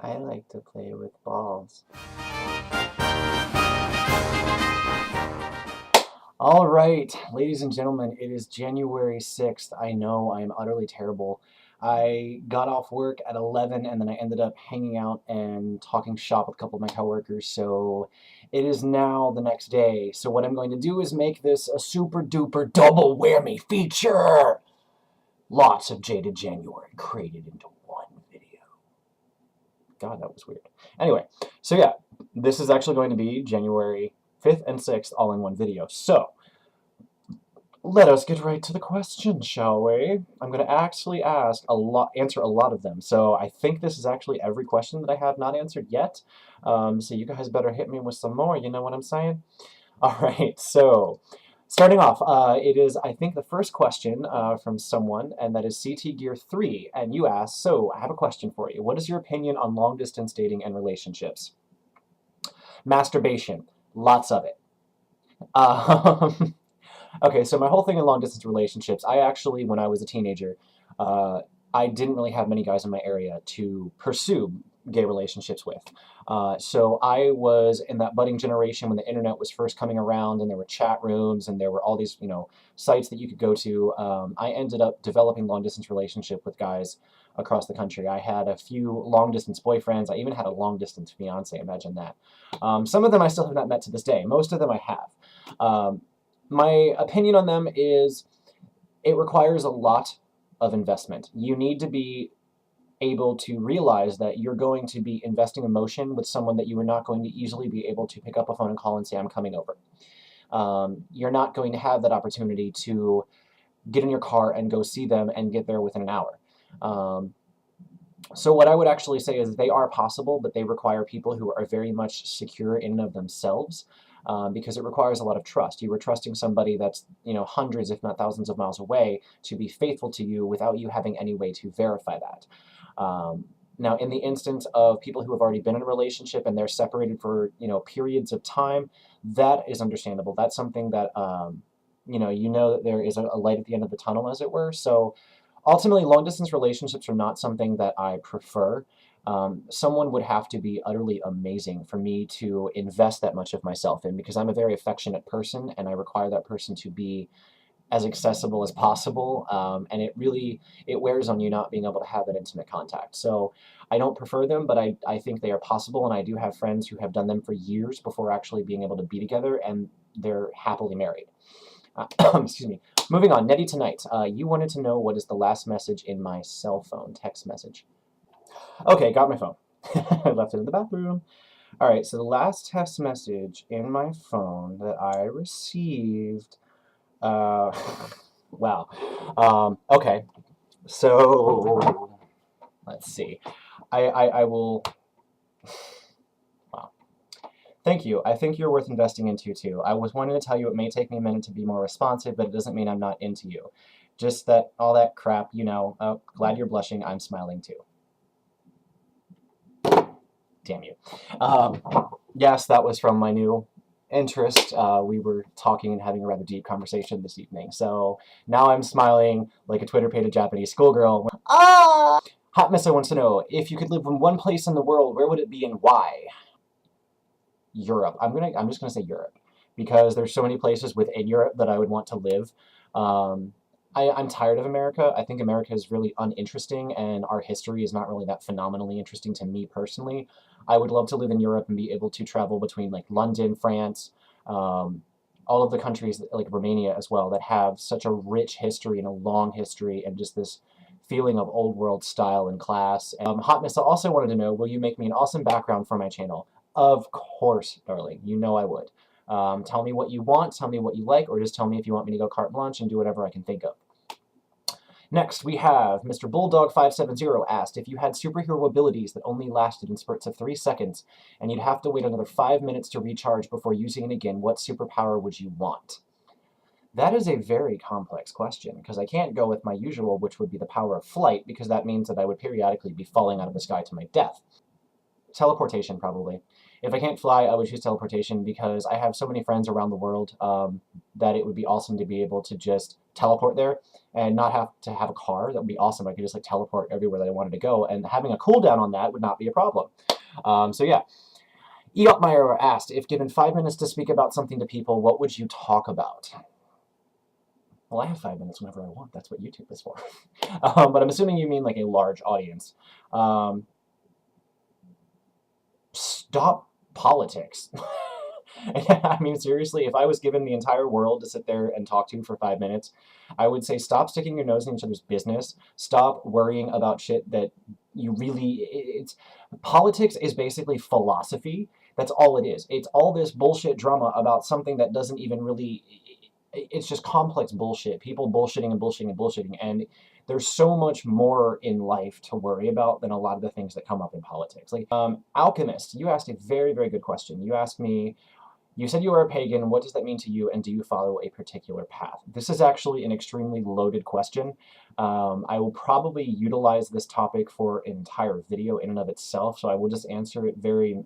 I like to play with balls. All right, ladies and gentlemen, it is January 6th. I know I'm utterly terrible. I got off work at 11 and then I ended up hanging out and talking shop with a couple of my coworkers, so it is now the next day. So what I'm going to do is make this a super duper double whammy feature. Lots of Jaded January created into one video. God, that was weird. Anyway, so yeah, this is actually going to be January 5th and 6th all in one video. So, let us get right to the questions, shall we? I'm going to actually answer a lot of them. So I think this is actually every question that I have not answered yet. So you guys better hit me with some more, you know what I'm saying? All right, so starting off, it is, I think, the first question from someone, and that is CT Gear 3. And you ask, so I have a question for you. What is your opinion on long-distance dating and relationships? Masturbation. Lots of it. Okay, so my whole thing in long-distance relationships, I actually, when I was a teenager, I didn't really have many guys in my area to pursue gay relationships with. So I was in that budding generation when the internet was first coming around and there were chat rooms and there were all these, sites that you could go to. I ended up developing long-distance relationship with guys across the country. I had a few long-distance boyfriends. I even had a long-distance fiance, imagine that. Some of them I still have not met to this day. Most of them I have. My opinion on them is it requires a lot of investment. You need to be able to realize that you're going to be investing emotion with someone that you are not going to easily be able to pick up a phone and call and say, I'm coming over. You're not going to have that opportunity to get in your car and go see them and get there within an hour. So what I would actually say is they are possible, but they require people who are very much secure in and of themselves. Because it requires a lot of trust. You are trusting somebody that's, hundreds, if not thousands of miles away to be faithful to you without you having any way to verify that. Now, in the instance of people who have already been in a relationship and they're separated for, periods of time, that is understandable. That's something that, that there is a light at the end of the tunnel, as it were. So ultimately, long-distance relationships are not something that I prefer. Someone would have to be utterly amazing for me to invest that much of myself in, because I'm a very affectionate person and I require that person to be as accessible as possible, and it wears on you not being able to have that intimate contact. So I don't prefer them, but I think they are possible, and I do have friends who have done them for years before actually being able to be together, and they're happily married. Excuse me. Moving on, Nettie Tonight. You wanted to know what is the last message in my cell phone text message. Okay, got my phone. I left it in the bathroom. All right, so the last text message in my phone that I received, wow. Okay, so let's see. I will, wow. Thank you. I think you're worth investing into too. I was wanting to tell you it may take me a minute to be more responsive, but it doesn't mean I'm not into you. Just that, all that crap, glad you're blushing, I'm smiling too. Damn you. Yes, that was from my new interest. We were talking and having a rather deep conversation this evening. So now I'm smiling like a Twitter-pated Japanese schoolgirl. Ah! Hot Missa wants to know, if you could live in one place in the world, where would it be and why? Europe. I'm just gonna say Europe, because there's so many places within Europe that I would want to live. I'm tired of America. I think America is really uninteresting, and our history is not really that phenomenally interesting to me personally. I would love to live in Europe and be able to travel between like London, France, all of the countries like Romania as well that have such a rich history and a long history and just this feeling of old world style and class. Hot Missa also wanted to know, will you make me an awesome background for my channel? Of course, darling. You know I would. Tell me what you want, tell me what you like, or just tell me if you want me to go carte blanche and do whatever I can think of. Next, we have Mr. Bulldog570 asked, if you had superhero abilities that only lasted in spurts of 3 seconds, and you'd have to wait another 5 minutes to recharge before using it again, what superpower would you want? That is a very complex question, because I can't go with my usual, which would be the power of flight, because that means that I would periodically be falling out of the sky to my death. Teleportation, probably. If I can't fly, I would choose teleportation because I have so many friends around the world that it would be awesome to be able to just teleport there and not have to have a car. That would be awesome. I could just like teleport everywhere that I wanted to go, and having a cooldown on that would not be a problem. So yeah. Eotmeyer asked, if given 5 minutes to speak about something to people, what would you talk about? Well, I have 5 minutes whenever I want. That's what YouTube is for. But I'm assuming you mean like a large audience. Stop politics. I mean, seriously, if I was given the entire world to sit there and talk to for 5 minutes, I would say stop sticking your nose in each other's business. Stop worrying about shit that you really... Politics is basically philosophy. That's all it is. It's all this bullshit drama about something that doesn't even really... It's just complex bullshit. People bullshitting and bullshitting and bullshitting. And there's so much more in life to worry about than a lot of the things that come up in politics. Like, Alchemist, you asked a very, very good question. You asked me, you said you were a pagan. What does that mean to you, and do you follow a particular path? This is actually an extremely loaded question. I will probably utilize this topic for an entire video in and of itself, so I will just answer it very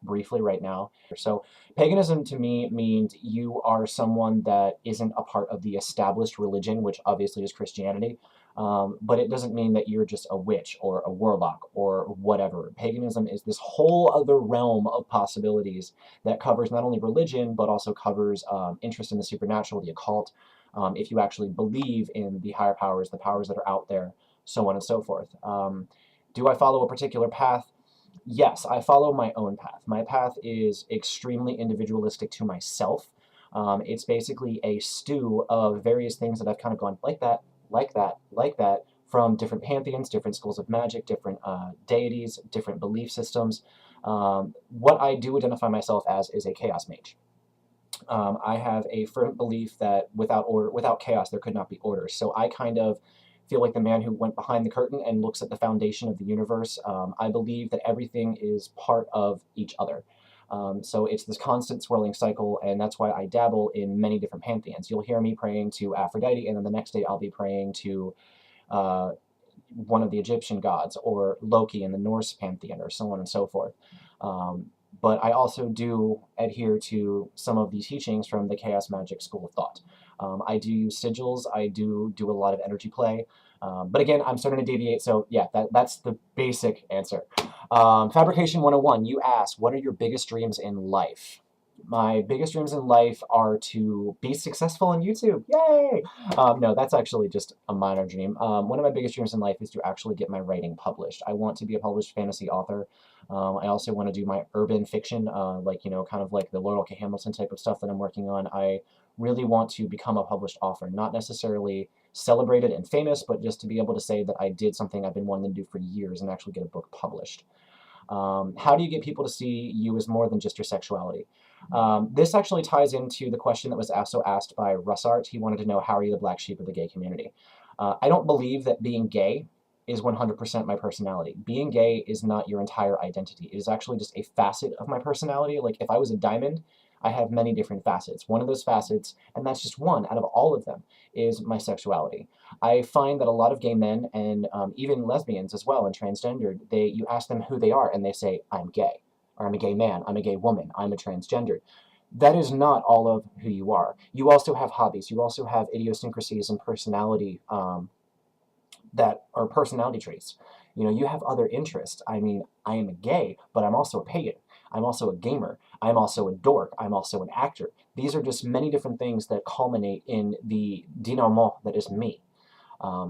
briefly right now. So paganism to me means you are someone that isn't a part of the established religion, which obviously is Christianity, but it doesn't mean that you're just a witch or a warlock or whatever. Paganism is this whole other realm of possibilities that covers not only religion, but also covers interest in the supernatural, the occult, if you actually believe in the higher powers, the powers that are out there, so on and so forth. Do I follow a particular path? Yes, I follow my own path. My path is extremely individualistic to myself. It's basically a stew of various things that I've kind of gone like that, like that, like that, from different pantheons, different schools of magic, different deities, different belief systems. What I do identify myself as is a chaos mage. I have a firm belief that without order, without chaos, there could not be order. So I kind of feel like the man who went behind the curtain and looks at the foundation of the universe. I believe that everything is part of each other. So it's this constant swirling cycle, and that's why I dabble in many different pantheons. You'll hear me praying to Aphrodite, and then the next day I'll be praying to one of the Egyptian gods, or Loki in the Norse pantheon, or so on and so forth. But I also do adhere to some of the teachings from the Chaos Magic School of Thought. I do use sigils, I do a lot of energy play, but again, I'm starting to deviate, so yeah, that's the basic answer. Fabrication 101, you asked, what are your biggest dreams in life? My biggest dreams in life are to be successful on YouTube. Yay! No, that's actually just a minor dream. One of my biggest dreams in life is to actually get my writing published. I want to be a published fantasy author. I also want to do my urban fiction, like, you know, kind of like the Laurel K. Hamilton type of stuff that I'm working on. I really want to become a published author, not necessarily celebrated and famous, but just to be able to say that I did something I've been wanting to do for years and actually get a book published. How do you get people to see you as more than just your sexuality? This actually ties into the question that was also asked by Russart. He wanted to know, how are you the black sheep of the gay community? I don't believe that being gay is 100% my personality. Being gay is not your entire identity. It is actually just a facet of my personality. Like, if I was a diamond, I have many different facets. One of those facets, and that's just one out of all of them, is my sexuality. I find that a lot of gay men, and even lesbians as well, and transgendered, you ask them who they are, and they say, I'm gay, or I'm a gay man, I'm a gay woman, I'm a transgendered. That is not all of who you are. You also have hobbies. You also have idiosyncrasies and personality that are personality traits. You know, you have other interests. I mean, I am a gay, but I'm also a pagan. I'm also a gamer. I'm also a dork. I'm also an actor. These are just many different things that culminate in the dénouement that is me.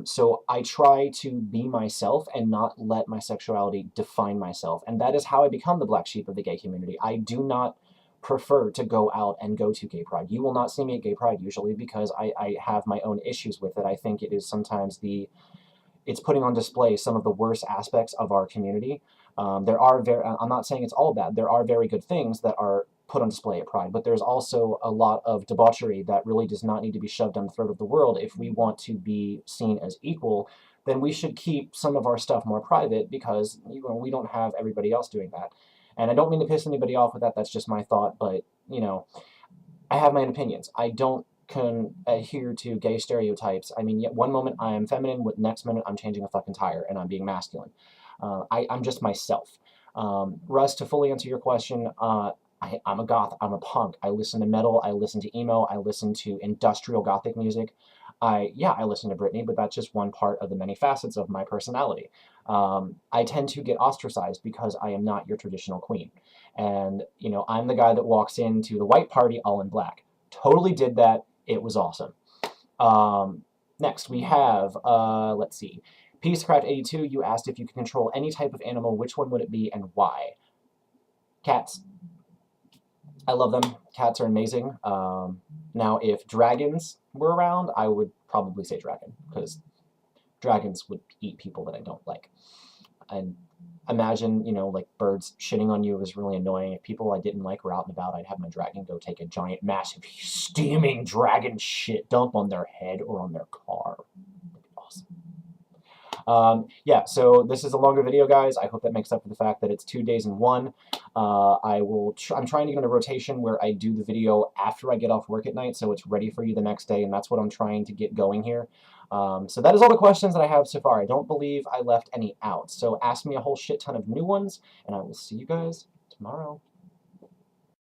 So I try to be myself and not let my sexuality define myself. And that is how I become the black sheep of the gay community. I do not prefer to go out and go to gay pride. You will not see me at gay pride usually because I have my own issues with it. I think it is sometimes it's putting on display some of the worst aspects of our community. I'm not saying it's all bad. There are very good things that are put on display at Pride, but there's also a lot of debauchery that really does not need to be shoved down the throat of the world. If we want to be seen as equal, then we should keep some of our stuff more private because, you know, we don't have everybody else doing that. And I don't mean to piss anybody off with that. That's just my thought. But, you know, I have my own opinions. I don't can adhere to gay stereotypes. I mean, one moment I am feminine, next minute I'm changing a fucking tire and I'm being masculine. I'm just myself. Russ, to fully answer your question, I'm a goth, I'm a punk. I listen to metal, I listen to emo, I listen to industrial gothic music. Yeah, I listen to Britney, but that's just one part of the many facets of my personality. I tend to get ostracized because I am not your traditional queen. And, you know, I'm the guy that walks into the white party all in black. Totally did that. It was awesome. Next, we have, let's see, Peacecraft82, you asked if you could control any type of animal, which one would it be and why? Cats. I love them. Cats are amazing. Now, if dragons were around, I would probably say dragon, because dragons would eat people that I don't like. And imagine, you know, like birds shitting on you is really annoying. If people I didn't like were out and about, I'd have my dragon go take a giant, massive, steaming dragon shit dump on their head or on their car. That'd be awesome. Yeah, so this is a longer video, guys. I hope that makes up for the fact that it's 2 days in one. I'm trying to get in a rotation where I do the video after I get off work at night, so it's ready for you the next day, and that's what I'm trying to get going here. So that is all the questions that I have so far. I don't believe I left any out. So ask me a whole shit ton of new ones, and I will see you guys tomorrow.